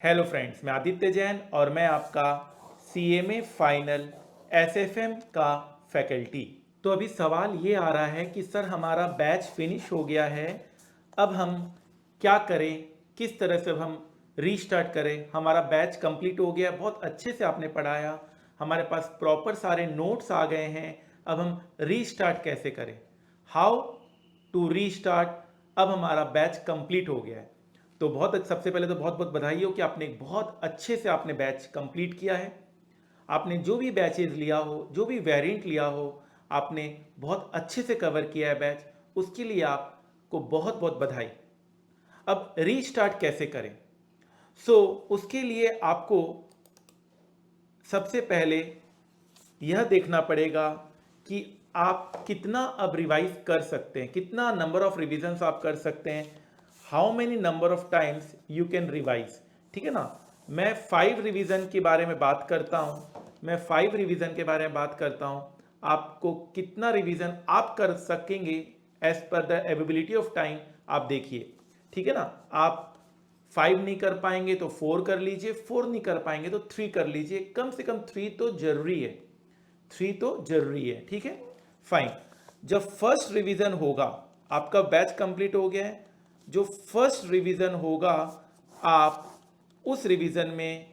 Hello friends, मैं आदित्य जैन और मैं आपका सीएमए फाइनल एसएफएम का फैकल्टी। तो अभी सवाल ये आ रहा है कि सर हमारा बैच फिनिश हो गया है, अब हम क्या करें, किस तरह से अब हम रीस्टार्ट करें। हमारा बैच कंप्लीट हो गया, बहुत अच्छे से आपने पढ़ाया, हमारे पास प्रॉपर सारे नोट्स आ गए हैं। अब हम रीस्टार्ट कैसे करें, हाउ टू रीस्टार्ट। अब हमारा बैच कंप्लीट हो गया है। तो सबसे पहले तो बहुत बहुत बधाई हो कि आपने एक बहुत अच्छे से आपने बैच कंप्लीट किया है। आपने जो भी बैचेज लिया हो, जो भी वेरिएंट लिया हो, आपने बहुत अच्छे से कवर किया है बैच, उसके लिए आपको बहुत बहुत बधाई। अब रीस्टार्ट कैसे करें? उसके लिए आपको सबसे पहले यह देखना पड़ेगा कि आप कितना अब रिवाइज कर सकते हैं, कितना नंबर ऑफ रिविजन्स आप कर सकते हैं, how many number of times you can revise. ठीक है ना। मैं 5 रिवीजन के बारे में बात करता हूं, मैं 5 रिवीजन के बारे में बात करता हूं। आपको कितना रिवीजन आप कर सकेंगे as per the ability of time, आप देखिए। ठीक है ना। आप 5 नहीं कर पाएंगे तो 4 कर लीजिए, 4 नहीं कर पाएंगे तो 3 कर लीजिए। कम से कम 3 तो जरूरी है, 3 तो जरूरी है। ठीक है, फाइन। जब फर्स्ट रिवीजन होगा, आपका बैच कंप्लीट हो गया है, जो फर्स्ट रिवीजन होगा, आप उस रिवीजन में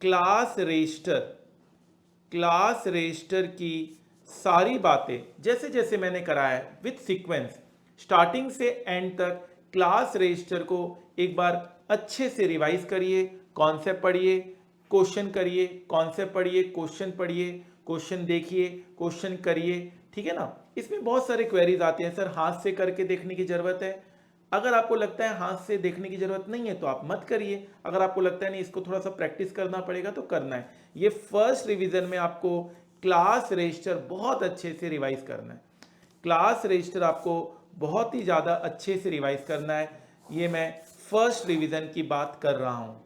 क्लास रजिस्टर की सारी बातें जैसे जैसे मैंने कराया है विथ सीक्वेंस, स्टार्टिंग से एंड तक क्लास रजिस्टर को एक बार अच्छे से रिवाइज करिए। कॉन्सेप्ट पढ़िए, क्वेश्चन करिए, कॉन्सेप्ट पढ़िए, क्वेश्चन पढ़िए, क्वेश्चन देखिए, क्वेश्चन करिए। ठीक है ना। इसमें बहुत सारे क्वेरीज आते हैं, सर हाथ से करके देखने की जरूरत है। अगर आपको लगता है हाथ से देखने की जरूरत नहीं है तो आप मत करिए। अगर आपको लगता है नहीं इसको थोड़ा सा प्रैक्टिस करना पड़ेगा तो करना है। ये फर्स्ट रिवीजन में आपको क्लास रजिस्टर बहुत अच्छे से रिवाइज करना है। क्लास रजिस्टर आपको बहुत ही ज़्यादा अच्छे से रिवाइज करना है। ये मैं फर्स्ट रिवीजन की बात कर रहा हूँ।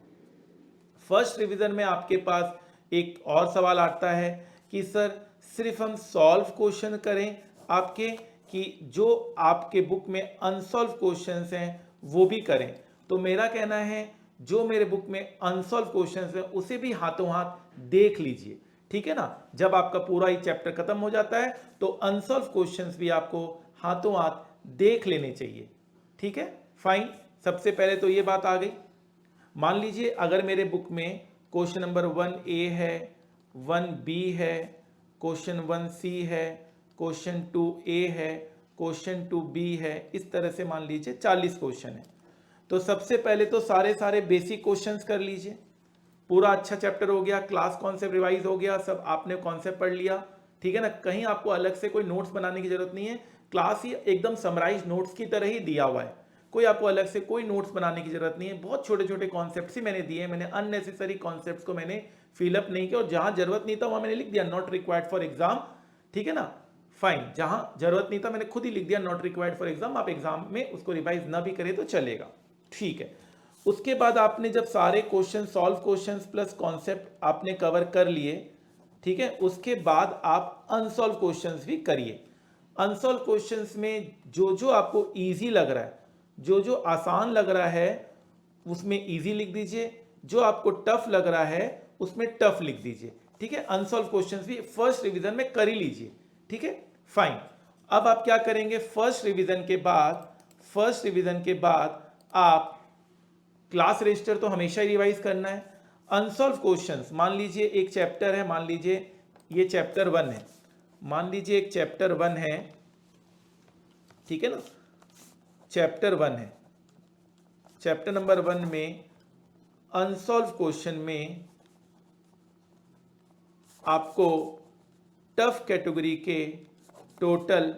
फर्स्ट रिवीजन में आपके पास एक और सवाल आता है कि सर सिर्फ हम सॉल्व क्वेश्चन करें आपके, कि जो आपके बुक में अनसॉल्व क्वेश्चंस हैं वो भी करें। तो मेरा कहना है जो मेरे बुक में अनसॉल्व क्वेश्चंस हैं उसे भी हाथों हाथ देख लीजिए। ठीक है ना। जब आपका पूरा ही चैप्टर खत्म हो जाता है तो अनसॉल्व क्वेश्चंस भी आपको हाथों हाथ देख लेने चाहिए। ठीक है, फाइन। सबसे पहले तो ये बात आ गई। मान लीजिए अगर मेरे बुक में क्वेश्चन नंबर 1A है, 1B है, क्वेश्चन 1C है, क्वेश्चन 2A है, क्वेश्चन 2B है, इस तरह से मान लीजिए 40 क्वेश्चन है। तो सबसे पहले तो सारे बेसिक क्वेश्चंस कर लीजिए। पूरा अच्छा चैप्टर हो गया, क्लास कॉन्सेप्ट रिवाइज हो गया, सब आपने कॉन्सेप्ट पढ़ लिया। ठीक है ना। कहीं आपको अलग से कोई नोट्स बनाने की जरूरत नहीं है, क्लास ही एकदम समराइज नोट्स की तरह ही दिया हुआ है। कोई आपको अलग से कोई नोट्स बनाने की जरूरत नहीं है। बहुत छोटे छोटे कॉन्सेप्ट्स ही मैंने दिए हैं। मैंने अननेसेसरी कॉन्सेप्ट्स को मैंने फिलअप नहीं किया, और जहां जरूरत नहीं था वहां मैंने लिख दिया नॉट रिक्वायर्ड फॉर एग्जाम। ठीक है ना, फाइन। जहां जरूरत नहीं था मैंने खुद ही लिख दिया नॉट रिक्वायर्ड फॉर एग्जाम। आप एग्जाम में उसको रिवाइज ना भी करें तो चलेगा। ठीक है। उसके बाद आपने जब सारे question solve questions plus concept आपने कवर कर लिए, ठीक है, उसके बाद आप अनसॉल्व क्वेश्चंस भी करिए। अनसॉल्व क्वेश्चंस में जो जो आपको इजी लग रहा है, जो जो आसान लग रहा है उसमें इजी लिख दीजिए, जो आपको टफ लग रहा है उसमें टफ लिख दीजिए। ठीक है, अनसॉल्व क्वेश्चंस भी फर्स्ट रिवीजन में कर ही लीजिए। ठीक है, फाइन। अब आप क्या करेंगे, फर्स्ट रिवीजन के बाद आप क्लास रजिस्टर तो हमेशा ही रिवाइज करना है। अनसॉल्व क्वेश्चंस, मान लीजिए एक चैप्टर है, मान लीजिए ये चैप्टर 1 है, मान लीजिए एक चैप्टर 1 है। ठीक है ना, चैप्टर 1 है। चैप्टर नंबर 1 में अनसॉल्व क्वेश्चन में आपको टफ कैटेगरी के टोटल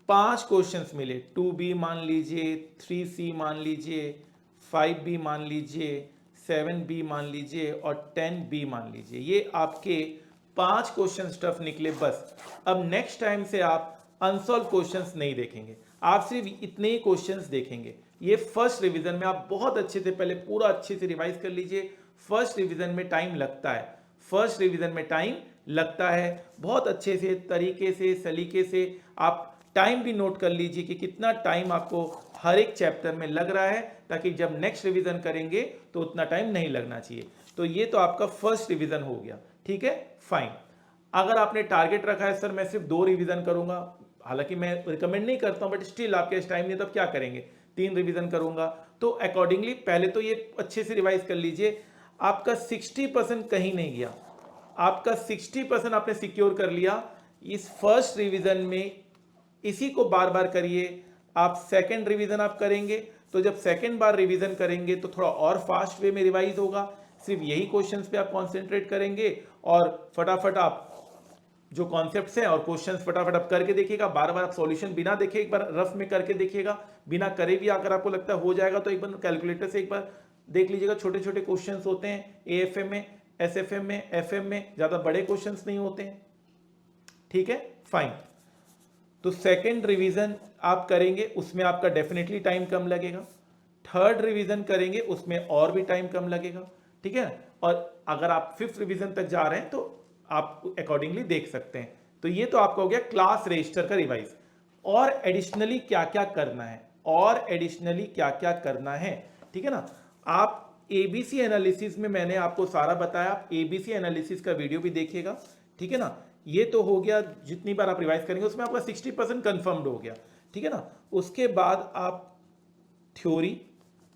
5 क्वेश्चंस मिले। 2B मान लीजिए, 3C मान लीजिए, 5B मान लीजिए, 7B मान लीजिए और 10B मान लीजिए। ये आपके 5 क्वेश्चन टफ निकले बस। अब नेक्स्ट टाइम से आप अनसॉल्व क्वेश्चंस नहीं देखेंगे, आप सिर्फ इतने ही क्वेश्चंस देखेंगे। ये फर्स्ट रिवीजन में आप बहुत अच्छे से पहले पूरा अच्छे से रिवाइज कर लीजिए। फर्स्ट रिवीजन में टाइम लगता है, फर्स्ट रिवीजन में टाइम लगता है। बहुत अच्छे से तरीके से सलीके से आप टाइम भी नोट कर लीजिए कि कितना टाइम आपको हर एक चैप्टर में लग रहा है, ताकि जब नेक्स्ट रिवीजन करेंगे तो उतना टाइम नहीं लगना चाहिए। तो ये तो आपका फर्स्ट रिवीजन हो गया, ठीक है, फाइन। अगर आपने टारगेट रखा है सर मैं सिर्फ 2 रिवीजन करूंगा, हालांकि मैं रिकमेंड नहीं करता हूं, बट स्टिल आपके पास टाइम नहीं, तब क्या करेंगे, 3 रिवीजन करूंगा, तो अकॉर्डिंगली पहले तो ये अच्छे से रिवाइज कर लीजिए। आपका 60% कहीं नहीं गया, आपका 60% आपने सिक्योर कर लिया इस फर्स्ट रिवीजन में। इसी को बार बार करिए। आप सेकंड रिवीजन आप करेंगे तो जब सेकंड बार रिवीजन करेंगे तो थोड़ा और फास्ट वे में रिवाइज होगा, सिर्फ यही क्वेश्चंस पे आप कंसंट्रेट करेंगे और फटाफट आप जो कॉन्सेप्ट्स हैं और क्वेश्चंस फटाफट आप करके देखिएगा। बार बार आप सॉल्यूशन बिना देखे एक बार रफ में करके देखिएगा, बिना करे भी अगर आपको लगता है हो जाएगा तो एक बार कैलकुलेटर से एक बार देख लीजिएगा। छोटे छोटे क्वेश्चंस होते हैं एएफएम में, एसएफएम में, एफएम में, ज्यादा बड़े क्वेश्चंस नहीं होते हैं, ठीक है, फाइन। तो सेकंड रिवीजन आप करेंगे उसमें आपका डेफिनेटली टाइम कम लगेगा, थर्ड रिवीजन करेंगे उसमें और भी टाइम कम लगेगा, ठीक है। और अगर आप फिफ्थ रिवीजन तक जा रहे हैं तो आप अकॉर्डिंगली देख सकते हैं। तो ये तो आपका हो गया क्लास रजिस्टर का रिवाइज। और एडिशनली क्या क्या करना है, और एडिशनली क्या क्या करना है, ठीक है ना। आप एबीसी एनालिसिस में मैंने आपको सारा बताया, आप एबीसी एनालिसिस का वीडियो भी देखिएगा, ठीक है ना। ये तो हो गया, जितनी बार आप रिवाइज करेंगे उसमें आपका 60% कंफर्म्ड हो गया, ठीक है ना। उसके बाद आप थ्योरी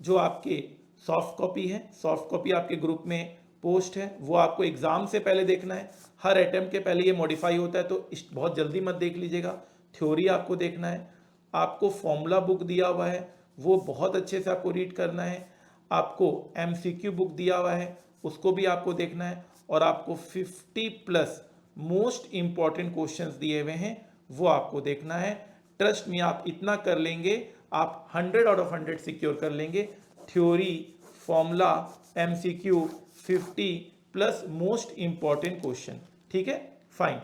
जो आपके सॉफ्ट कॉपी है, सॉफ्ट कॉपी आपके ग्रुप में पोस्ट है, वो आपको एग्जाम से पहले देखना है। हर अटेम्प्ट के पहले ये मॉडिफाई होता है तो बहुत जल्दी मत देख लीजिएगा। थ्योरी आपको देखना है, आपको फॉर्मूला बुक दिया हुआ है वो बहुत अच्छे से आपको रीड करना है, आपको एमसीक्यू बुक दिया हुआ है उसको भी आपको देखना है, और आपको 50+ मोस्ट इंपॉर्टेंट क्वेश्चंस दिए हुए हैं वो आपको देखना है। ट्रस्ट में आप इतना कर लेंगे आप 100 आउट ऑफ 100 सिक्योर कर लेंगे। Theory, formula, MCQ, 50+ most important question, ठीक है, फाइन।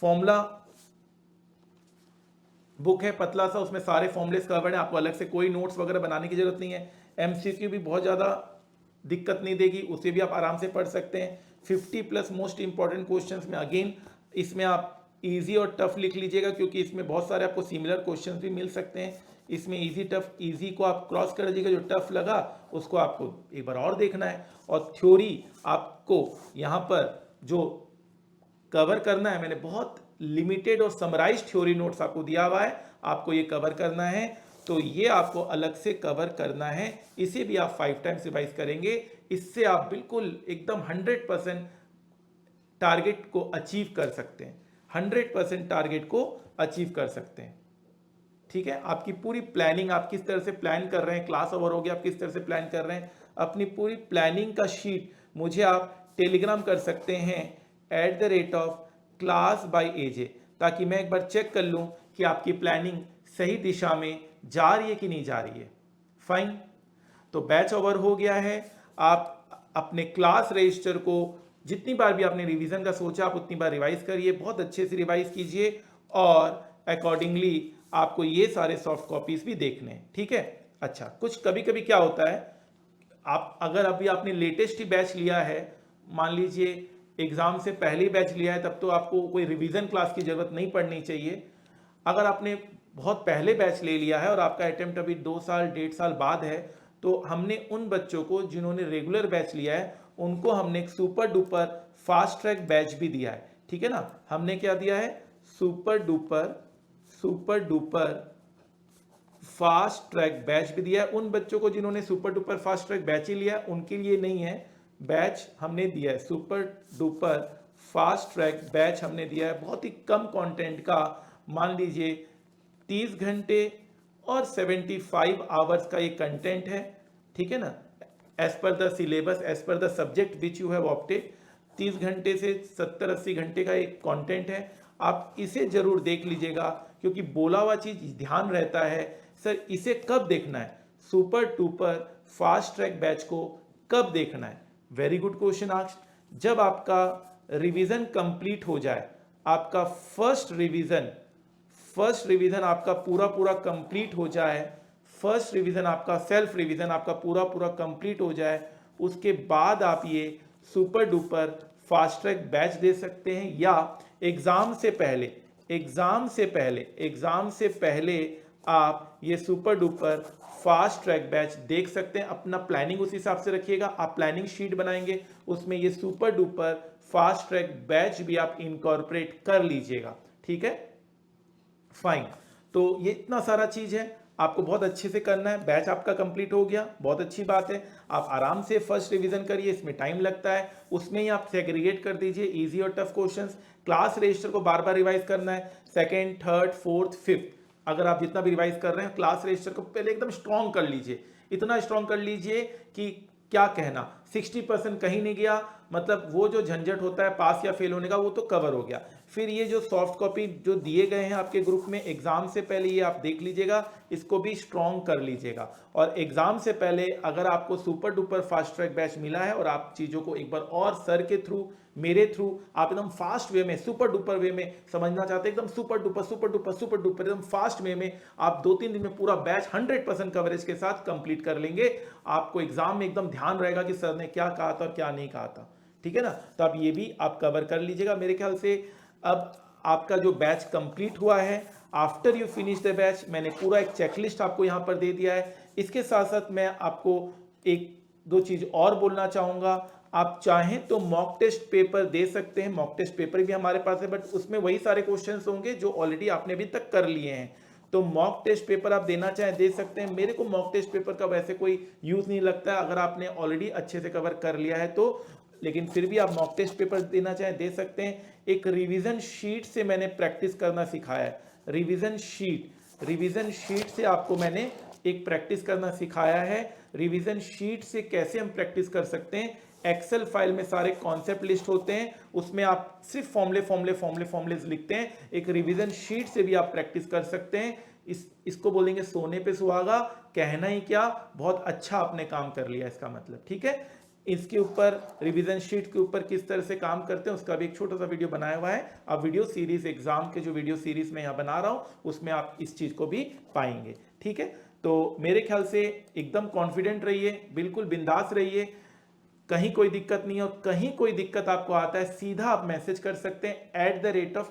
फॉर्मूला बुक है पतला सा, उसमें सारे फॉर्मुलेस कवर्ड है, आपको अलग से कोई नोट्स वगैरह बनाने की जरूरत नहीं है। एमसीक्यू भी बहुत ज़्यादा दिक्कत नहीं देगी, उसे भी आप आराम से पढ़ सकते हैं। 50+ मोस्ट इंपॉर्टेंट क्वेश्चंस में अगेन इसमें आप इजी और टफ लिख लीजिएगा, क्योंकि इसमें बहुत सारे आपको सिमिलर क्वेश्चंस भी मिल सकते हैं। इसमें इजी टफ, इजी को आप क्रॉस कर दीजिएगा, जो टफ लगा उसको आपको एक बार और देखना है। और थ्योरी आपको यहाँ पर जो कवर करना है, मैंने बहुत लिमिटेड और समराइज थ्योरी नोट्स आपको दिया हुआ है, आपको ये कवर करना है, तो ये आपको अलग से कवर करना है। इसे भी आप 5 टाइम्स रिवाइज करेंगे, इससे आप बिल्कुल एकदम 100% टारगेट को अचीव कर सकते हैं, 100% टारगेट को अचीव कर सकते हैं, ठीक है। आपकी पूरी प्लानिंग, आप किस तरह से प्लान कर रहे हैं, क्लास ओवर हो गया, आप किस तरह से प्लान कर रहे हैं, अपनी पूरी प्लानिंग का शीट मुझे आप टेलीग्राम कर सकते हैं @class_by_aj, ताकि मैं एक बार चेक कर लूं कि आपकी प्लानिंग सही दिशा में जा रही है कि नहीं जा रही है, फाइन। तो बैच ओवर हो गया है। आप अपने क्लास रजिस्टर को जितनी बार भी आपने रिवीजन का सोचा आप उतनी बार रिवाइज करिए, बहुत अच्छे से रिवाइज कीजिए, और अकॉर्डिंगली आपको ये सारे सॉफ्ट कॉपीज भी देखने हैं, ठीक है। अच्छा, कुछ कभी कभी क्या होता है, आप अगर अभी आपने लेटेस्ट ही बैच लिया है, मान लीजिए एग्जाम से पहले ही बैच लिया है, तब तो आपको कोई रिवीजन क्लास की जरूरत नहीं पड़नी चाहिए। अगर आपने बहुत पहले बैच ले लिया है और आपका अटेम्प्ट अभी 2 साल 1.5 साल बाद है, तो हमने उन बच्चों को जिन्होंने रेगुलर बैच लिया है उनको हमने एक super duper fast track batch भी दिया है, ठीक है ना। हमने क्या दिया है, super duper fast track batch भी दिया है। उन बच्चों को जिन्होंने super duper fast track batch ही लिया है उनके लिए नहीं है, बैच हमने दिया है super duper fast track batch हमने दिया है, बहुत ही कम कंटेंट का, मान लीजिए 30 घंटे और 75 आवर्स का ये कंटेंट है, ठीक है ना। As per the syllabus, as per the subject which you have opted, 30 घंटे से 70-80 घंटे का एक कंटेंट है। आप इसे जरूर देख लीजिएगा, क्योंकि बोला हुआ चीज ध्यान रहता है, सर इसे कब देखना है, super duper fast track batch को कब देखना है। Very good question asked. जब आपका रिवीजन कंप्लीट हो जाए, आपका फर्स्ट रिवीजन आपका पूरा कंप्लीट हो जाए, फर्स्ट रिवीजन आपका सेल्फ रिवीजन आपका पूरा कंप्लीट हो जाए, उसके बाद आप ये super duper fast track batch दे सकते हैं, या एग्जाम से पहले आप ये super duper fast track batch देख सकते हैं। अपना प्लानिंग उस हिसाब से रखिएगा, आप प्लानिंग शीट बनाएंगे उसमें ये super duper fast track batch भी आप इनकॉर्पोरेट कर लीजिएगा, ठीक है, फाइन। तो ये इतना सारा चीज है, आपको बहुत अच्छे से करना है। बैच आपका कंप्लीट हो गया, बहुत अच्छी बात है। आप आराम से फर्स्ट रिवीजन करिए, इसमें टाइम लगता है, उसमें ही आप सेग्रीगेट कर दीजिए इजी और टफ क्वेश्चंस। क्लास रजिस्टर को बार बार रिवाइज करना है, सेकेंड, थर्ड, फोर्थ, फिफ्थ, अगर आप जितना भी रिवाइज कर रहे हैं क्लास रजिस्टर को पहले एकदम स्ट्रॉन्ग कर लीजिए, इतना स्ट्रॉन्ग कर लीजिए कि क्या कहना, 60% कहीं नहीं गया, मतलब वो जो झंझट होता है पास या फेल होने का वो तो कवर हो गया। फिर ये जो सॉफ्ट कॉपी जो दिए गए हैं आपके ग्रुप में एग्जाम से पहले, ये आप देख लीजिएगा, इसको भी स्ट्रॉन्ग कर लीजिएगा। और एग्जाम से पहले अगर आपको super duper fast track batch मिला है और आप चीजों को एक बार और सर के थ्रू, मेरे थ्रू आप एकदम फास्ट वे में, सुपर डुपर वे में समझना चाहते हैं, एकदम super duper super duper super duper एकदम फास्ट वे में, आप 2-3 दिन में पूरा बैच 100% कवरेज के साथ कंप्लीट कर लेंगे। आपको एग्जाम में एकदम ध्यान रहेगा कि सर ने क्या कहा था और क्या नहीं कहा था, ठीक है ना। तो अब ये भी आप कवर कर लीजिएगा मेरे ख्याल से। अब आपका जो बैच कंप्लीट हुआ है, after you finish the batch, मैंने पूरा एक चेकलिस्ट आपको यहां पर दे दिया है। इसके साथ साथ मैं आपको एक दो चीज और बोलना चाहूंगा। आप चाहें तो मॉक टेस्ट पेपर दे सकते हैं, मॉक टेस्ट पेपर भी हमारे पास है, बट उसमें वही सारे क्वेश्चंस होंगे जो ऑलरेडी आपने अभी तक कर लिए हैं। तो मॉक टेस्ट पेपर आप देना चाहें दे सकते हैं। मेरे को मॉक टेस्ट पेपर का वैसे कोई यूज नहीं लगता है, अगर आपने ऑलरेडी अच्छे से कवर कर लिया है तो, लेकिन फिर भी आप मॉक टेस्ट पेपर देना चाहें दे सकते हैं। एक रिवीजन शीट से मैंने प्रैक्टिस करना सिखाया है, रिवीजन शीट से आपको मैंने एक प्रैक्टिस करना सिखाया है। रिवीजन शीट से कैसे हम प्रैक्टिस कर सकते हैं, एक्सेल फाइल में सारे कॉन्सेप्ट लिस्ट होते हैं, उसमें आप सिर्फ फॉर्मूले लिखते हैं। एक रिवीजन शीट से भी आप प्रैक्टिस कर सकते हैं। इसको बोलेंगे सोने पे सुहागा, कहना ही क्या, बहुत अच्छा आपने काम कर लिया इसका मतलब, ठीक है। इसके ऊपर रिवीजन शीट के ऊपर किस तरह से काम करते हैं उसका भी एक छोटा सा वीडियो बनाया हुआ है। आप वीडियो सीरीज एग्जाम के जो वीडियो सीरीज में यहाँ बना रहा हूँ उसमें आप इस चीज को भी पाएंगे, ठीक है। तो मेरे ख्याल से एकदम कॉन्फिडेंट रहिए, बिल्कुल बिंदास रहिए, कहीं कोई दिक्कत नहीं है। और कहीं कोई दिक्कत आपको आता है सीधा आप मैसेज कर सकते हैं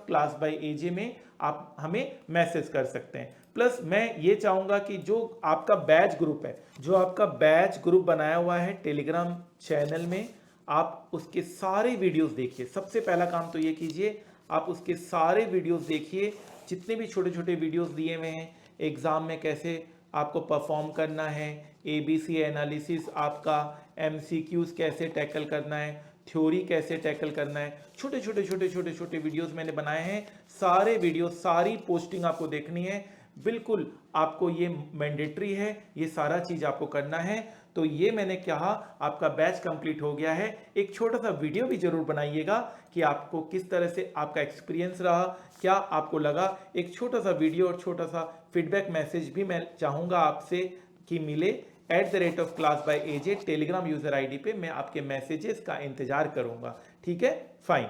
@class_by_aj में, आप हमें मैसेज कर सकते हैं। प्लस मैं ये चाहूंगा कि जो आपका बैच ग्रुप है, जो आपका बैच ग्रुप बनाया हुआ है टेलीग्राम चैनल में, आप उसके सारे वीडियोस देखिए। सबसे पहला काम तो ये कीजिए, आप उसके सारे वीडियोस देखिए, जितने भी छोटे छोटे वीडियोस दिए हुए हैं एग्जाम में कैसे आपको परफॉर्म करना है, ABC एनालिसिस, आपका MCQs कैसे टैकल करना है, थ्योरी कैसे टैकल करना है, छोटे छोटे वीडियोस मैंने बनाए हैं। सारे वीडियो, सारी पोस्टिंग आपको देखनी है, बिल्कुल आपको ये मैंडेटरी है, ये सारा चीज आपको करना है। तो ये मैंने कहा आपका बैच कंप्लीट हो गया है। एक छोटा सा वीडियो भी जरूर बनाइएगा कि आपको किस तरह से आपका एक्सपीरियंस रहा, क्या आपको लगा। एक छोटा सा वीडियो और छोटा सा फीडबैक मैसेज भी मैं चाहूंगा आपसे कि मिले @class_by_aj टेलीग्राम यूजर आईडी पे। मैं आपके मैसेजेस का इंतजार करूंगा, ठीक है, फाइन,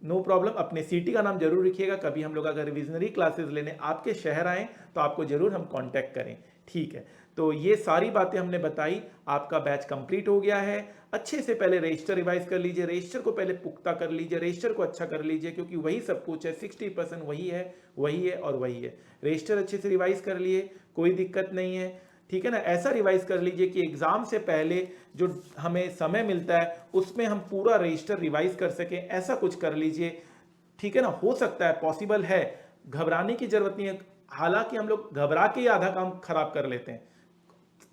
नो प्रॉब्लम। अपने सिटी का नाम जरूर लिखिएगा, कभी हम लोग अगर रिविजनरी क्लासेस लेने आपके शहर आए तो आपको जरूर हम कांटेक्ट करें, ठीक है। तो ये सारी बातें हमने बताई, आपका बैच कंप्लीट हो गया है। अच्छे से पहले रजिस्टर रिवाइज कर लीजिए, रजिस्टर को पहले पुख्ता कर लीजिए, रजिस्टर को अच्छा कर लीजिए, क्योंकि वही सब कुछ है, 60% वही है और वही है। रजिस्टर अच्छे से रिवाइज कर लिए, कोई दिक्कत नहीं है, ठीक है ना। ऐसा रिवाइज कर लीजिए कि एग्जाम से पहले जो हमें समय मिलता है उसमें हम पूरा रजिस्टर रिवाइज कर सकें, ऐसा कुछ कर लीजिए, ठीक है ना। हो सकता है, पॉसिबल है, घबराने की जरूरत नहीं है। हालांकि हम लोग घबरा के ही आधा काम खराब कर लेते हैं,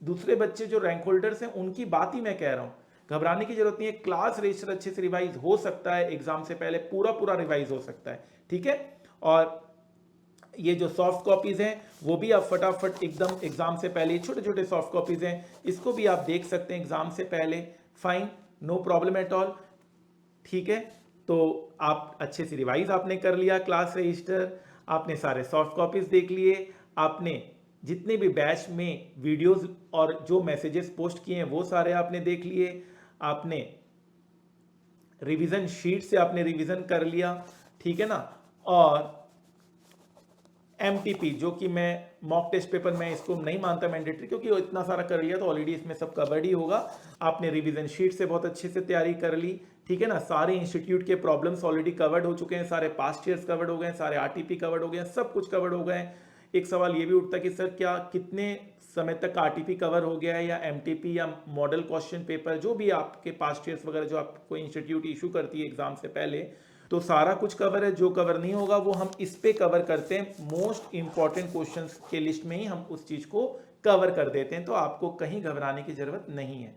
दूसरे बच्चे जो रैंक होल्डर्स हैं उनकी बात ही मैं कह रहा हूं, घबराने की जरूरत नहीं है। क्लास रजिस्टर अच्छे से रिवाइज हो सकता है, एग्जाम से पहले पूरा रिवाइज हो सकता है, ठीक है। और ये जो सॉफ्ट कॉपीज हैं वो भी आप फटाफट एकदम एग्जाम से पहले, छोटे छोटे सॉफ्ट कॉपीज हैं, इसको भी आप देख सकते हैं एग्जाम से पहले, fine, no problem at all, ठीक है। तो आप अच्छे से रिवाइज आपने कर लिया क्लास रजिस्टर, आपने सारे सॉफ्ट कॉपीज देख लिए, आपने जितने भी बैच में वीडियोस और जो मैसेजेस पोस्ट किए हैं वो सारे आपने देख लिए, आपने रिवीजन शीट से आपने रिवीजन कर लिया, ठीक है ना। और MTP जो कि मैं मॉक टेस्ट पेपर में इसको नहीं मानता मैंडेटरी, क्योंकि इतना सारा कर लिया तो ऑलरेडी इसमें सब कवर्ड ही होगा। आपने रिवीजन शीट से बहुत अच्छे से तैयारी कर ली, ठीक है ना। सारे इंस्टीट्यूट के प्रॉब्लम्स ऑलरेडी कवर्ड हो चुके हैं, सारे पास्ट ईयर्स कवर्ड हो गए हैं, सारे RTP कवर्ड हो गए हैं, सब कुछ कवर्ड हो गए हैं। एक सवाल ये भी उठता है कि सर क्या कितने समय तक आरटीपी कवर हो गया है या एमटीपी या मॉडल क्वेश्चन पेपर, जो भी आपके पास्ट ईयर्स वगैरह जो आपको इंस्टीट्यूट इशू करती है एग्जाम से पहले, तो सारा कुछ कवर है। जो कवर नहीं होगा वो हम इस पे कवर करते हैं, मोस्ट इंपॉर्टेंट क्वेश्चंस के लिस्ट में ही हम उस चीज को कवर कर देते हैं, तो आपको कहीं घबराने की जरूरत नहीं है।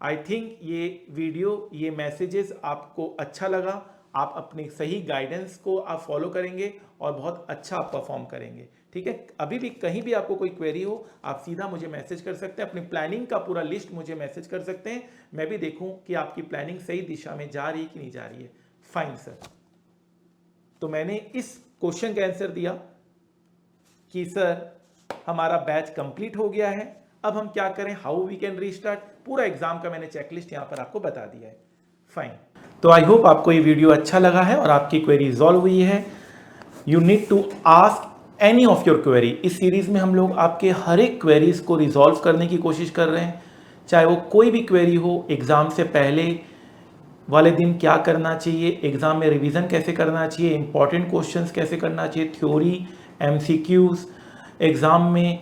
आई थिंक ये वीडियो, ये मैसेजेस आपको अच्छा लगा, आप अपनी सही गाइडेंस को आप फॉलो करेंगे और बहुत अच्छा आप परफॉर्म करेंगे। ठीक है, अभी भी कहीं भी आपको कोई क्वेरी हो आप सीधा मुझे मैसेज कर सकते हैं, अपनी प्लानिंग का पूरा लिस्ट मुझे मैसेज कर सकते हैं, मैं भी देखूं कि आपकी प्लानिंग सही दिशा में जा रही है कि नहीं जा रही है। फाइन सर, तो मैंने इस क्वेश्चन का आंसर दिया कि सर हमारा बैच कंप्लीट हो गया है, अब हम क्या करें, हाउ वी कैन रीस्टार्ट, पूरा एग्जाम का मैंने चेकलिस्ट यहां पर आपको बता दिया है। फाइन, तो आई होप आपको ये वीडियो अच्छा लगा है और आपकी क्वेरी रिजॉल्व हुई है। You need to ask any of your query. इस सीरीज में हम लोग आपके हर एक क्वेरीज को रिजॉल्व करने की कोशिश कर रहे हैं, चाहे वो कोई भी क्वेरी हो। एग्जाम से पहले वाले दिन क्या करना चाहिए, एग्जाम में रिवीजन कैसे करना चाहिए, इंपॉर्टेंट क्वेश्चंस कैसे करना चाहिए, थ्योरी, एमसीक्यूज, एग्जाम में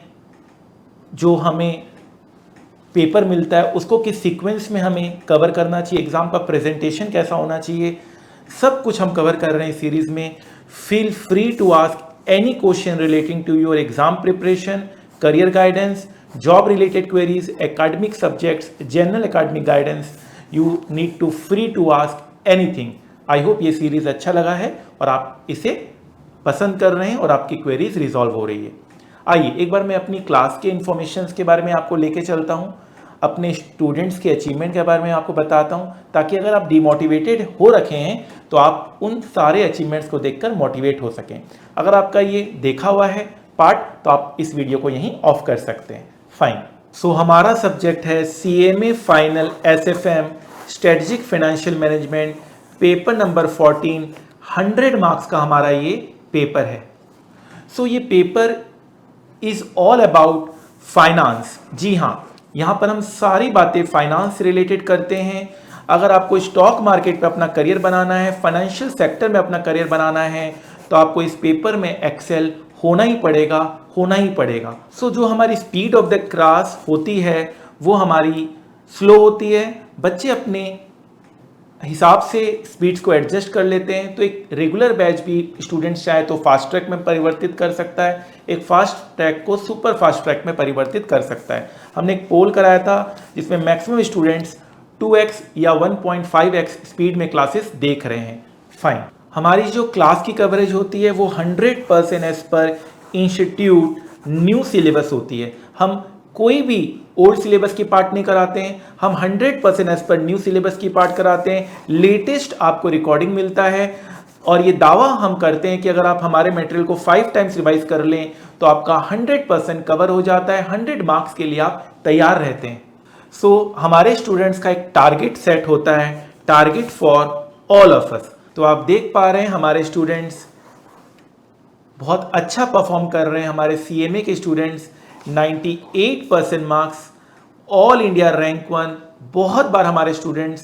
जो हमें पेपर मिलता है उसको किस सीक्वेंस में हमें कवर करना चाहिए, एग्जाम का प्रेजेंटेशन कैसा होना चाहिए, सब कुछ हम कवर कर रहे हैं इस सीरीज में। Feel free to ask any question relating to your exam preparation, career guidance, job related queries, academic subjects, general academic guidance. You need to free to ask anything. I hope ये series अच्छा लगा है और आप इसे पसंद कर रहे हैं और आपकी क्वेरीज रिजॉल्व हो रही है। आइए एक बार मैं अपनी क्लास के इंफॉर्मेशंस के बारे में आपको लेके चलता हूं, अपने स्टूडेंट्स के अचीवमेंट के बारे में आपको बताता हूं, ताकि अगर आप डिमोटिवेटेड हो रखे हैं तो आप उन सारे अचीवमेंट्स को देखकर मोटिवेट हो सकें। अगर आपका ये देखा हुआ है पार्ट तो आप इस वीडियो को यहीं ऑफ कर सकते हैं। फाइन, सो हमारा सब्जेक्ट है CMA final SFM strategic financial management, paper number 14। 100 marks का हमारा ये पेपर है। सो ये paper is all about finance. जी हाँ, यहां पर हम सारी बातें फाइनेंस रिलेटेड करते हैं। अगर आपको स्टॉक मार्केट पे अपना करियर बनाना है, फाइनेंशियल सेक्टर में अपना करियर बनाना है, तो आपको इस पेपर में एक्सेल होना ही पड़ेगा, होना ही पड़ेगा। सो जो हमारी स्पीड ऑफ द क्लास होती है वो हमारी स्लो होती है, बच्चे अपने हिसाब से स्पीड्स को एडजस्ट कर लेते हैं। तो एक रेगुलर बैच भी स्टूडेंट्स चाहे तो फास्ट ट्रैक में परिवर्तित कर सकता है, एक फास्ट ट्रैक को सुपर फास्ट ट्रैक में परिवर्तित कर सकता है। हमने एक पोल कराया था जिसमें मैक्सिमम स्टूडेंट्स 2x या 1.5x स्पीड में क्लासेस देख रहे हैं। फाइन, हमारी जो क्लास की कवरेज होती है वो 100% as per institute new syllabus होती है। हम कोई भी ओल्ड सिलेबस की पार्ट नहीं कराते हैं, हम 100% एज पर न्यू सिलेबस की पार्ट कराते हैं। लेटेस्ट आपको रिकॉर्डिंग मिलता है और ये दावा हम करते हैं कि अगर आप हमारे मटेरियल को 5 टाइम्स रिवाइज कर लें तो आपका 100% कवर हो जाता है, 100 मार्क्स के लिए आप तैयार रहते हैं। सो हमारे स्टूडेंट्स का एक टारगेट सेट होता है, target for all of us. तो आप देख पा रहे हैं हमारे स्टूडेंट्स बहुत अच्छा परफॉर्म कर रहे हैं। हमारे CMA के students 98% marks, all India rank 1 बहुत बार हमारे स्टूडेंट्स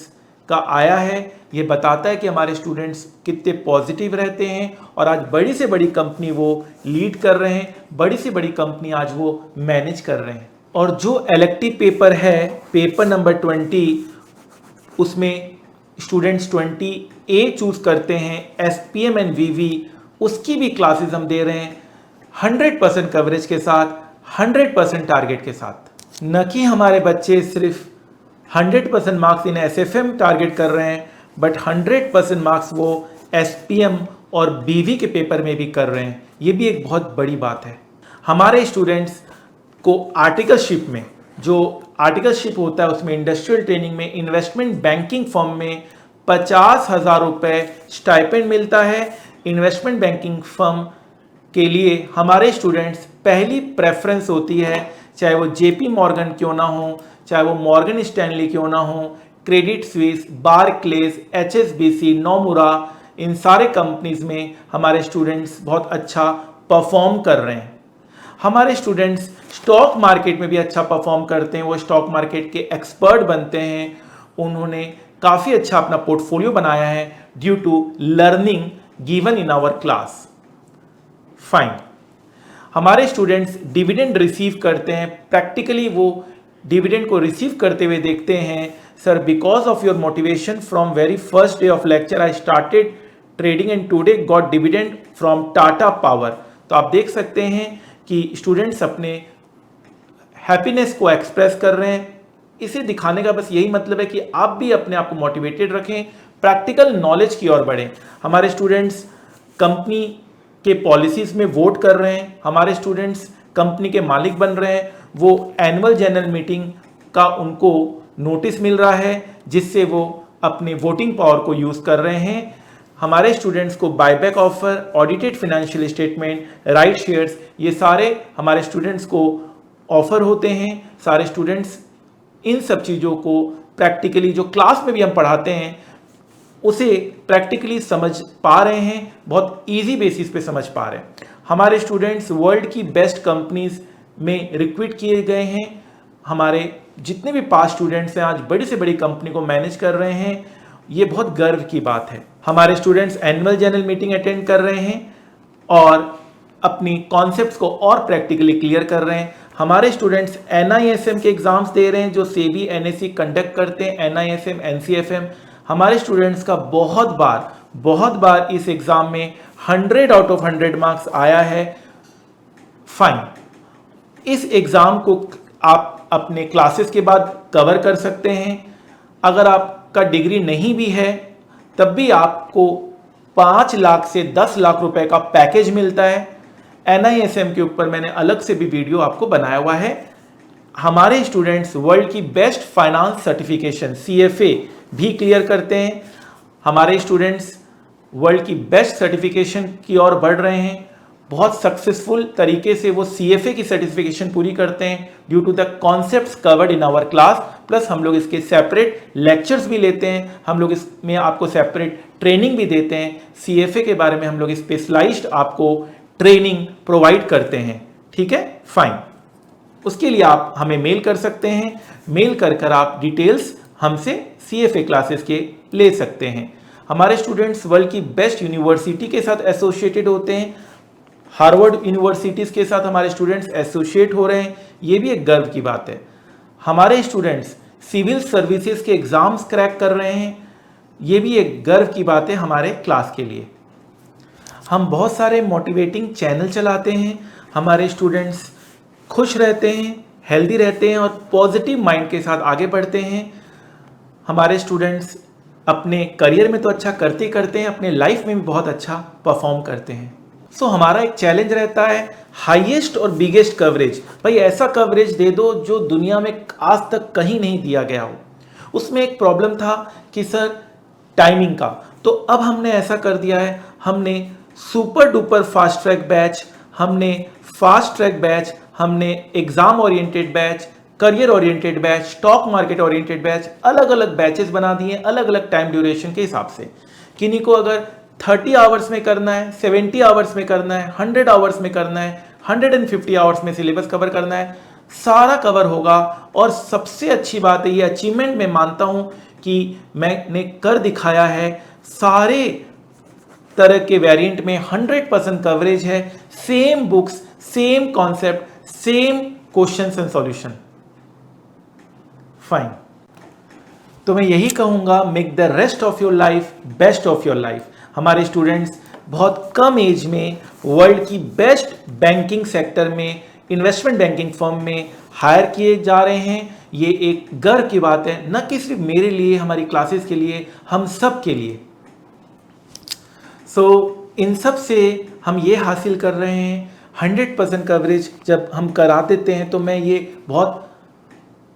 का आया है। ये बताता है कि हमारे स्टूडेंट्स कितने पॉजिटिव रहते हैं और आज बड़ी से बड़ी कंपनी वो लीड कर रहे हैं, बड़ी से बड़ी कंपनी आज वो मैनेज कर रहे हैं। और जो इलेक्टिव पेपर है पेपर नंबर 20, उसमें स्टूडेंट्स 20A चूज करते हैं, SPM एंड VV, उसकी भी क्लासेस हम दे रहे हैं 100% कवरेज के साथ, 100% टारगेट के साथ। न कि हमारे बच्चे सिर्फ 100% मार्क्स इन SFM टारगेट कर रहे हैं, बट 100% मार्क्स वो SPM और BV के पेपर में भी कर रहे हैं। ये भी एक बहुत बड़ी बात है। हमारे स्टूडेंट्स को आर्टिकलशिप में, जो आर्टिकलशिप होता है उसमें इंडस्ट्रियल ट्रेनिंग में, इन्वेस्टमेंट बैंकिंग फर्म में 50,000 रुपये स्टाइपेंड मिलता है। इन्वेस्टमेंट बैंकिंग फर्म के लिए हमारे स्टूडेंट्स पहली प्रेफरेंस होती है, चाहे वो JP मॉर्गन क्यों ना हो, चाहे वो मॉर्गन स्टैनली क्यों ना हो, क्रेडिट स्विस, बारक्लेज, HSBC, नोमुरा, इन सारे कंपनीज में हमारे स्टूडेंट्स बहुत अच्छा परफॉर्म कर रहे हैं। हमारे स्टूडेंट्स स्टॉक मार्केट में भी अच्छा परफॉर्म करते हैं, वो स्टॉक मार्केट के एक्सपर्ट बनते हैं। उन्होंने काफ़ी अच्छा अपना पोर्टफोलियो बनाया है due to learning given in our class. Fine, हमारे स्टूडेंट्स डिविडेंड रिसीव करते हैं, प्रैक्टिकली वो डिविडेंड को रिसीव करते हुए देखते हैं। Sir, because of your motivation from very first day of lecture I started trading and today got dividend from Tata power. तो आप देख सकते हैं कि स्टूडेंट्स अपने हैप्पीनेस को एक्सप्रेस कर रहे हैं। इसे दिखाने का बस यही मतलब है कि आप भी अपने आप को मोटिवेटेड रखें, प्रैक्टिकल नॉलेज की ओर बढ़ें। हमारे स्टूडेंट्स कंपनी के पॉलिसीज में वोट कर रहे हैं, हमारे स्टूडेंट्स कंपनी के मालिक बन रहे हैं, वो एनुअल जनरल मीटिंग का उनको नोटिस मिल रहा है जिससे वो अपने वोटिंग पावर को यूज कर रहे हैं। हमारे स्टूडेंट्स को buyback offer, audited financial statement, right shares, ये सारे हमारे स्टूडेंट्स को ऑफर होते हैं। सारे स्टूडेंट्स इन सब चीज़ों को प्रैक्टिकली जो क्लास में भी हम पढ़ाते हैं उसे प्रैक्टिकली समझ पा रहे हैं, बहुत इजी बेसिस पे समझ पा रहे हैं। हमारे स्टूडेंट्स वर्ल्ड की बेस्ट कंपनीज में रिक्रूट किए गए हैं। हमारे जितने भी पास स्टूडेंट्स हैं आज बड़ी से बड़ी कंपनी को मैनेज कर रहे हैं, ये बहुत गर्व की बात है। हमारे students annual general meeting attend कर रहे हैं और अपनी कॉन्सेप्ट्स को और प्रैक्टिकली क्लियर कर रहे हैं। हमारे स्टूडेंट्स NISM के एग्जाम्स दे रहे हैं जो सेबी NSE कंडक्ट करते हैं, NISM NCFM। हमारे स्टूडेंट्स का बहुत बार इस एग्जाम में 100 आउट ऑफ 100 मार्क्स आया है। फाइन, इस एग्जाम को आप अपने क्लासेस के बाद कवर कर सकते हैं। अगर आपका डिग्री नहीं भी है तब भी आपको 5 लाख से 10 लाख रुपए का पैकेज मिलता है। NISM के ऊपर मैंने अलग से भी वीडियो आपको बनाया हुआ है। हमारे स्टूडेंट्स वर्ल्ड की बेस्ट फाइनेंस सर्टिफिकेशन CFA भी क्लियर करते हैं। हमारे स्टूडेंट्स वर्ल्ड की बेस्ट सर्टिफिकेशन की ओर बढ़ रहे हैं। बहुत सक्सेसफुल तरीके से वो CFA की सर्टिफिकेशन पूरी करते हैं due to the concepts covered in our class. Plus हम लोग इसके सेपरेट लेक्चर्स भी लेते हैं, हम लोग इसमें आपको सेपरेट ट्रेनिंग भी देते हैं। CFA के बारे में हम लोग स्पेशलाइज्ड आपको ट्रेनिंग प्रोवाइड करते हैं। ठीक है, फाइन। उसके लिए आप हमें मेल कर सकते हैं, मेल कर आप डिटेल्स हमसे CFA क्लासेस के ले सकते हैं। हमारे स्टूडेंट्स वर्ल्ड की बेस्ट यूनिवर्सिटी के साथ एसोसिएटेड होते हैं। हार्वर्ड यूनिवर्सिटीज़ के साथ हमारे स्टूडेंट्स एसोसिएट हो रहे हैं, ये भी एक गर्व की बात है। हमारे स्टूडेंट्स सिविल सर्विसेज के एग्जाम्स क्रैक कर रहे हैं, ये भी एक गर्व की बात है हमारे क्लास के लिए। हम बहुत सारे मोटिवेटिंग चैनल चलाते हैं, हमारे स्टूडेंट्स खुश रहते हैं, हेल्दी रहते हैं और पॉजिटिव माइंड के साथ आगे बढ़ते हैं। हमारे स्टूडेंट्स अपने करियर में तो अच्छा करते करते हैं, अपने लाइफ में भी बहुत अच्छा परफॉर्म करते हैं। सो हमारा एक चैलेंज रहता है हाईएस्ट और बिगेस्ट कवरेज। भाई ऐसा कवरेज दे दो जो दुनिया में आज तक कहीं नहीं दिया गया हो। उसमें एक प्रॉब्लम था कि सर टाइमिंग का, तो अब हमने ऐसा कर दिया है, हमने super duper fast track batch, हमने फास्ट ट्रैक बैच, हमने exam oriented batch, career oriented batch, stock market oriented batch, अलग अलग बैचेस बना दिए अलग अलग टाइम ड्यूरेशन के हिसाब से। किन्हीं को अगर 30 आवर्स में करना है, 70 आवर्स में करना है, 100 आवर्स में करना है, 150 आवर्स में सिलेबस कवर करना है, सारा कवर होगा। और सबसे अच्छी बात है, ये अचीवमेंट मैं मानता हूं कि मैंने कर दिखाया है, सारे तरह के वेरिएंट में 100% कवरेज है। Same books, same concept, same questions and solution. Fine, तो मैं यही कहूंगा, make the rest of your life best of your life. हमारे स्टूडेंट्स बहुत कम एज में वर्ल्ड की बेस्ट बैंकिंग सेक्टर में, इन्वेस्टमेंट बैंकिंग फर्म में हायर किए जा रहे हैं। ये एक गर्व की बात है, न कि सिर्फ मेरे लिए, हमारी क्लासेस के लिए, हम सब के लिए। इन सब से हम ये हासिल कर रहे हैं 100% कवरेज जब हम करा देते हैं, तो मैं ये बहुत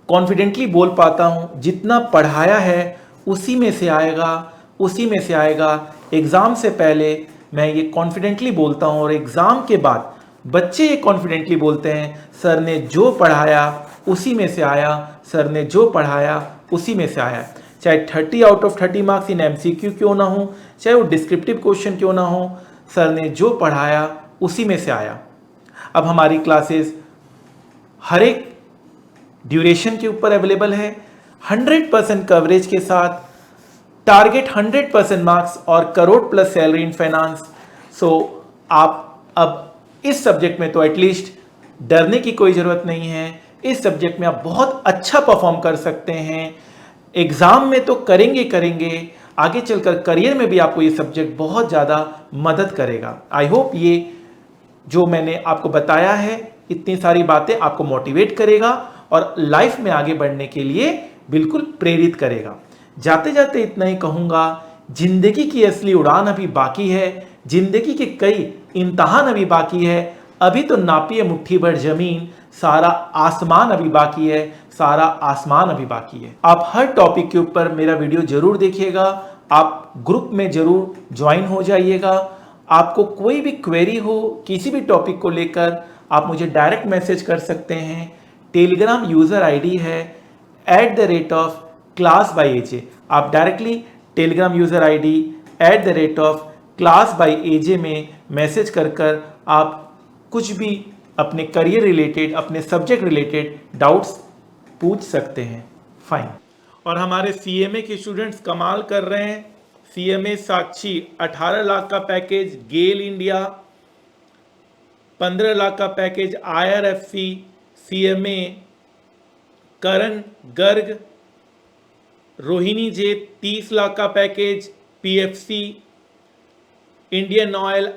कॉन्फिडेंटली बोल पाता हूँ, जितना पढ़ाया है उसी में से आएगा, उसी में से आएगा। एग्ज़ाम से पहले मैं ये कॉन्फिडेंटली बोलता हूँ और एग्ज़ाम के बाद बच्चे ये कॉन्फिडेंटली बोलते हैं, सर ने जो पढ़ाया उसी में से आया, सर ने जो पढ़ाया उसी में से आया। चाहे 30 out of 30 marks in MCQ क्यों ना हो, चाहे वो डिस्क्रिप्टिव क्वेश्चन क्यों ना हो, सर ने जो पढ़ाया उसी में से आया। अब हमारी क्लासेस हर एक ड्यूरेशन के ऊपर अवेलेबल है, 100% कवरेज के साथ, टारगेट 100% मार्क्स और crore plus salary in finance. आप अब इस सब्जेक्ट में तो एटलीस्ट डरने की कोई ज़रूरत नहीं है। इस सब्जेक्ट में आप बहुत अच्छा परफॉर्म कर सकते हैं। एग्ज़ाम में तो करेंगे, आगे चलकर करियर में भी आपको ये सब्जेक्ट बहुत ज़्यादा मदद करेगा। आई होप ये जो मैंने आपको बताया है, इतनी सारी बातें आपको मोटिवेट करेगा और लाइफ में आगे बढ़ने के लिए बिल्कुल प्रेरित करेगा। जाते जाते इतना ही कहूँगा, जिंदगी की असली उड़ान अभी बाकी है, जिंदगी के कई इम्तहान अभी बाकी है। अभी तो नापिए मुट्ठी भर जमीन, सारा आसमान अभी बाकी है, सारा आसमान अभी बाकी है। आप हर टॉपिक के ऊपर मेरा वीडियो जरूर देखिएगा, आप ग्रुप में जरूर ज्वाइन हो जाइएगा। आपको कोई भी क्वेरी हो किसी भी टॉपिक को लेकर, आप मुझे डायरेक्ट मैसेज कर सकते हैं। टेलीग्राम यूज़र आईडी है @class_by_aj। आप directly Telegram user ID @class_by_aj में मैसेज कर आप कुछ भी अपने करियर रिलेटेड, अपने सब्जेक्ट रिलेटेड डाउट्स पूछ सकते हैं। फाइन। और हमारे सीएमए के स्टूडेंट्स कमाल कर रहे हैं। सीएमए साक्षी 18 लाख का पैकेज, गेल इंडिया 15 लाख का पैकेज, IRFC, सीएमए करण गर्ग, रोहिणी जे 30 लाख का package, PFC, Indian oil,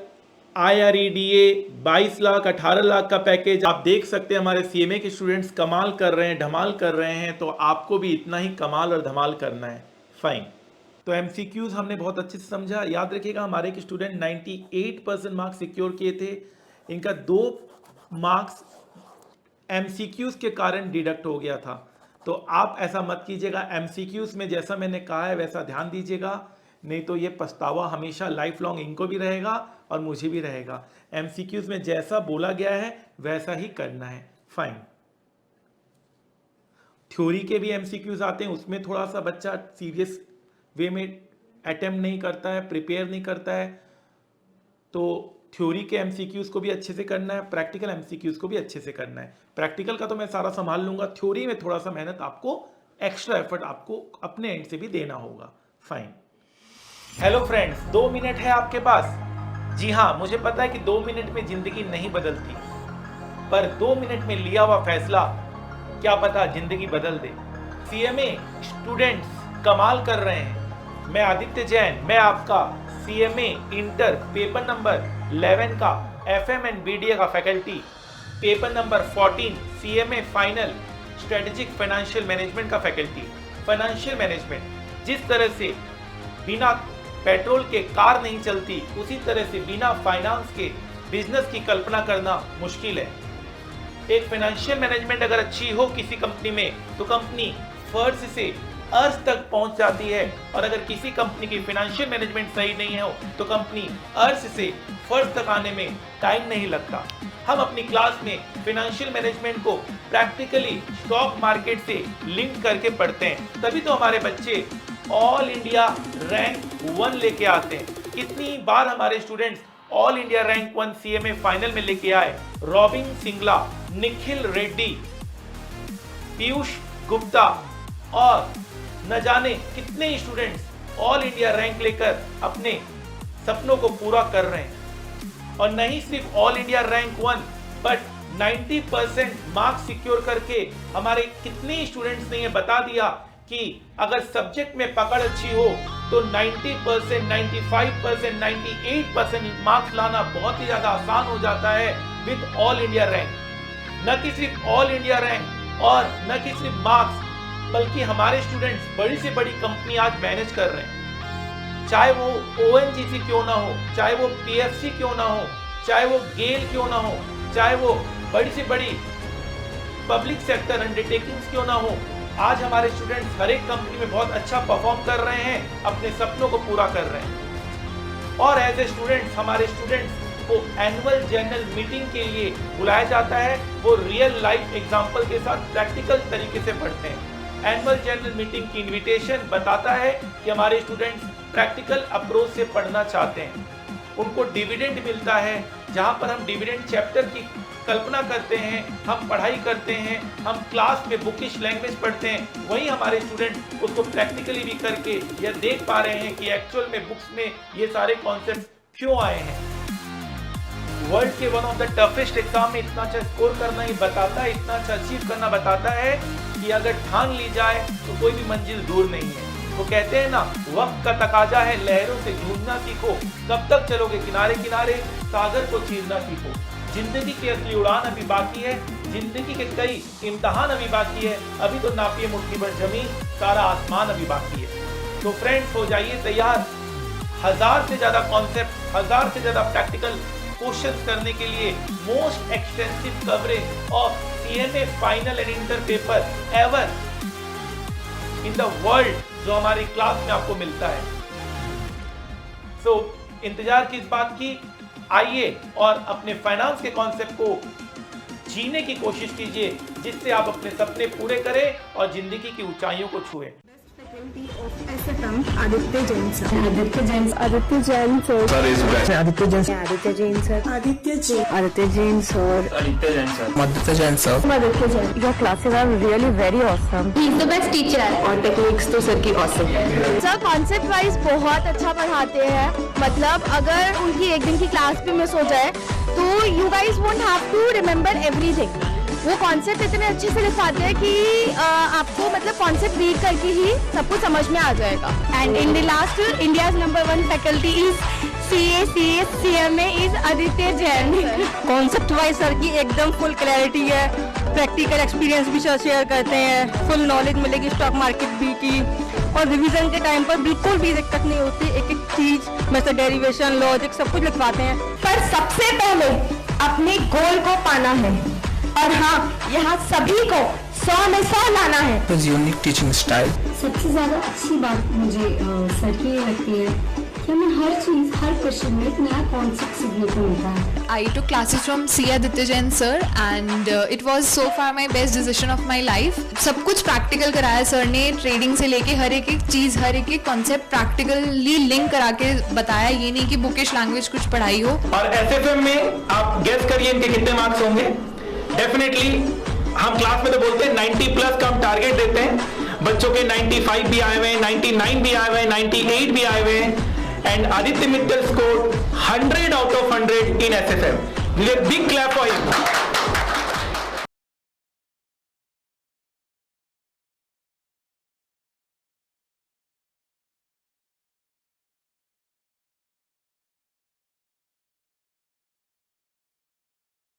IREDA 22 lakh, 18 lakh का पैकेज। आप देख सकते हैं हमारे सीएमए के स्टूडेंट्स कमाल कर रहे हैं, धमाल कर रहे हैं, तो आपको भी इतना ही कमाल और धमाल करना है। फाइन। तो MCQs हमने बहुत अच्छे से समझा। याद रखिएगा, हमारे एक स्टूडेंट 98% मार्क्स सिक्योर किए थे। इनका 2 मार्क्स MCQs के कारण डिडक्ट हो गया था। तो आप ऐसा मत कीजिएगा, MCQs में जैसा मैंने कहा है वैसा ध्यान दीजिएगा, नहीं तो ये पछतावा हमेशा लाइफ लॉन्ग इनको भी रहेगा और मुझे भी रहेगा। MCQs में जैसा बोला गया है वैसा ही करना है। फाइन। थ्योरी के भी MCQs आते हैं, उसमें थोड़ा सा बच्चा सीरियस वे में अटेम्प्ट नहीं करता है, प्रिपेयर नहीं करता है। तो थ्योरी के MCQs को भी अच्छे से करना है, प्रैक्टिकल MCQs को भी अच्छे से करना है। प्रैक्टिकल का तो मैं सारा संभाल लूंगा, थ्योरी में थोड़ा सा मेहनत आपको, एक्स्ट्रा एफर्ट आपको अपने एंड से भी देना होगा। फाइन। हेलो फ्रेंड्स, 2 मिनट है आपके पास। जी हाँ, मुझे पता है कि 2 मिनट में जिंदगी नहीं बदलती, पर 2 मिनट में लिया हुआ फैसला क्या पता जिंदगी बदल दे। सीएमए स्टूडेंट्स कमाल कर रहे हैं। मैं आदित्य जैन, मैं आपका सीएमए इंटर पेपर नंबर 11 का FM एंड BDA का faculty, paper number 14 CMA final strategic financial management का फैकल्टी। फाइनेंशियल मैनेजमेंट, जिस तरह से बिना पेट्रोल के कार नहीं चलती, उसी तरह से बिना फाइनेंस के बिजनेस की कल्पना करना मुश्किल है। एक फाइनेंशियल मैनेजमेंट अगर अच्छी हो किसी कंपनी में, तो कंपनी फर्श से अर्श तक पहुंच जाती है, और अगर किसी कंपनी की फाइनेंशियल मैनेजमेंट सही नहीं हो तो कंपनी अर्श से फर्श तक आने में टाइम नहीं लगता। हम अपनी क्लास में फाइनेंशियल मैनेजमेंट को प्रैक्टिकली स्टॉक मार्केट से लिंक करके पढ़ते हैं, तभी तो हमारे बच्चे ऑल इंडिया रैंक 1 लेके आते हैं। कितनी बार हमारे students all India rank 1 CMA final में लेके आए। रॉबिन सिंगला, निखिल रेड्डी, पीयूष गुप्ता और न जाने कितने स्टूडेंट्स ऑल इंडिया रैंक लेकर अपने सपनों को पूरा कर रहे हैं। और नहीं सिर्फ all India rank 1, but 90% marks secure करके हमारे कितने स्टूडेंट्स ने ये बता दिया कि अगर सब्जेक्ट में पकड़ अच्छी हो तो 90%, 95%, 98% मार्क्स लाना बहुत ही ज्यादा आसान हो जाता है विद ऑल इंडिया रैंक। न कि सिर्फ ऑल इंडिया रैंक और न कि सिर्फ मार्क्स, बल्कि हमारे स्टूडेंट्स बड़ी से बड़ी कंपनी आज मैनेज कर रहे हैं। चाहे वो ONGC क्यों ना हो, चाहे वो PFC क्यों ना हो, चाहे वो गेल क्यों ना हो, चाहे वो बड़ी से बड़ी पब्लिक सेक्टर अंडरटेकिंग्स क्यों ना हो, आज हमारे स्टूडेंट्स हर एक कंपनी में बहुत अच्छा परफॉर्म कर रहे हैं, अपने सपनों को पूरा कर रहे हैं। और एज ए स्टूडेंट्स, हमारे स्टूडेंट्स को एनुअल जनरल मीटिंग के लिए बुलाया जाता है। वो रियल लाइफ एग्जांपल के साथ प्रैक्टिकल तरीके से पढ़ते हैं। एनुअल जनरल मीटिंग की इनविटेशन बताता है कि हमारे स्टूडेंट्स प्रैक्टिकल अप्रोच से पढ़ना चाहते हैं। उनको डिविडेंड मिलता है, जहां पर हम डिविडेंड चैप्टर की कल्पना करते हैं, हम पढ़ाई करते हैं, हम क्लास में बुकिश लैंग्वेज पढ़ते हैं, वहीं हमारे स्टूडेंट उसको प्रैक्टिकली भी करके यह देख पा रहे हैं कि एक्चुअल में बुक्स में ये सारे कॉन्सेप्ट क्यों आए हैं। वर्ल्ड के one of the toughest exam में इतना अच्छा स्कोर करना ही बताता है, इतना अच्छा अचीव करना बताता है कि अगर ठान ली जाए तो कोई भी मंजिल दूर नहीं है। वो कहते हैं ना, वक्त का तकाजा है, लहरों से जूझना सीखो, कब तक चलोगे किनारे किनारे, सागर को चीरना सीखो। जिंदगी की असली उड़ान अभी बाकी है, जिंदगी के कई इम्तिहान अभी बाकी है, अभी तो नापिए मुट्ठी भर जमीन, सारा आसमान अभी बाकी है। तो फ्रेंड्स, हो जाइए तैयार 1000 से ज्यादा कॉन्सेप्ट, 1000 से ज्यादा प्रैक्टिकल क्वेश्चंस करने के लिए most extensive coverage of CMA final and inter paper ever in the world, जो हमारी क्लास में आपको मिलता है। सो इंतजार किस बात की, आइए और अपने फाइनेंस के कॉन्सेप्ट को जीने की कोशिश कीजिए, जिससे आप अपने सपने पूरे करें और जिंदगी की ऊंचाइयों को छुएं। SFM Aditya Jain sir. Aditya Jain sir. Aditya Jain sir. Aditya Jain sir. Aditya Jain sir. Aditya Jain. Aditya Jain sir. Aditya Jain sir. Aditya Jain sir. Aditya Jain. Your classes are really very awesome. He is the best teacher. और टेक्निक्स तो सर की awesome. सर कॉन्सेप्ट वाइज बहुत अच्छा पढ़ाते हैं, मतलब अगर उनकी एक दिन की क्लास भी मिस हो जाए तो you guys won't have to remember everything. वो कॉन्सेप्ट इतने अच्छे से लिखाते हैं कि आपको मतलब कॉन्सेप्ट रीड करके ही सब कुछ समझ में आ जाएगा। And in the last, India's number 1 faculty is CMA is Aditya Jain. Concept wise sir की एकदम फुल क्लैरिटी है, प्रैक्टिकल एक्सपीरियंस भी सर शेयर करते हैं, फुल नॉलेज मिलेगी स्टॉक मार्केट भी की, और रिवीजन के टाइम पर बिल्कुल भी दिक्कत नहीं होती, एक एक चीज में डेरिवेशन, लॉजिक सब कुछ लिखवाते हैं। पर सबसे पहले अपने गोल को पाना है, और हाँ, यहाँ सभी को 100 में 100 लाना है। Unique teaching style. सबसे ज़्यादा अच्छी बात मुझे सर की ये लगती है कि हमें हर चीज़, हर क्वेश्चन में एक नया कॉन्सेप्ट सीखने को मिलता है। I took classes from C. Aditya Jain sir and it was so far my best decision of my life. सब कुछ प्रैक्टिकल कराया सर ने, ट्रेडिंग से लेके हर एक चीज़, हर एक कॉन्सेप्ट प्रैक्टिकली लिंक करा के बताया, ये नहीं कि बुकिश लैंग्वेज कुछ पढ़ाई हो। और SFM में आप गेस करिए इनके कितने मार्क्स होंगे। डेफिनेटली हम क्लास में तो बोलते हैं 90+ का हम टारगेट देते हैं, बच्चों के 95 भी आए हुए हैं, 99 भी आए हुए हैं, 98 भी आए हुए हैं, and Aditya Mittal score 100 out of 100 in SFM. Give a big clap for him.